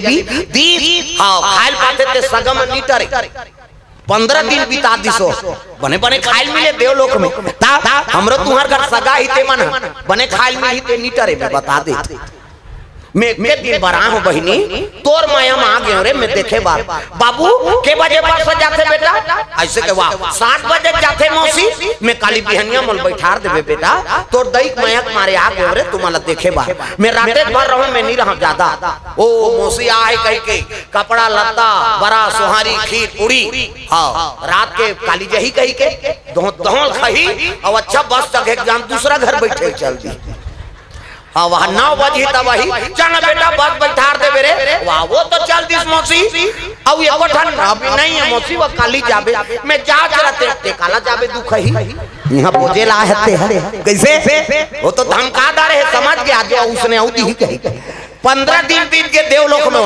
जलेबी दी हाँ खाइल पाते ते सगम नीटर 15 दिन बिता दिसो बने बने खाइल मिले देवलोक में ता हमरो तुम्हार घर सगा ही ते मन बने खाइल में ही ते नीटर में बता दे मैं दिन बरा हूँ बहिनी तोर माया में आ गए रे मैं देखे बार बाबू के बजे बस जाते बेटा ऐसे के वाह 7 बजे जाते मौसी मैं काली बिहनिया मल बैठार देवे बेटा तोर दैक माया मारे आ गए रे तुम्हारा देखे बार मैं राते भर रहूं मैं नहीं रहा ज्यादा ओ मौसी आए कह के कपड़ा लत्ता बड़ा सुहारी खीर पूरी हाँ रात के काली जही कही के दोहल खही और अच्छा बस तक एग्जाम दूसरा घर बैठे चल दी हाँ वहाँ 9 बजे तब वही चल बेटा बस बैठार दे बेरे वाह वो तो चल दिस मौसी अब ये पठन अभी नहीं है मौसी वो काली जाबे मैं जा रहते काला जाबे दुख ही यहाँ बोझे ला है कैसे वो तो धमकादार है समझ गया जो उसने औदी ही कही 15 दिन बीत के देवलोक में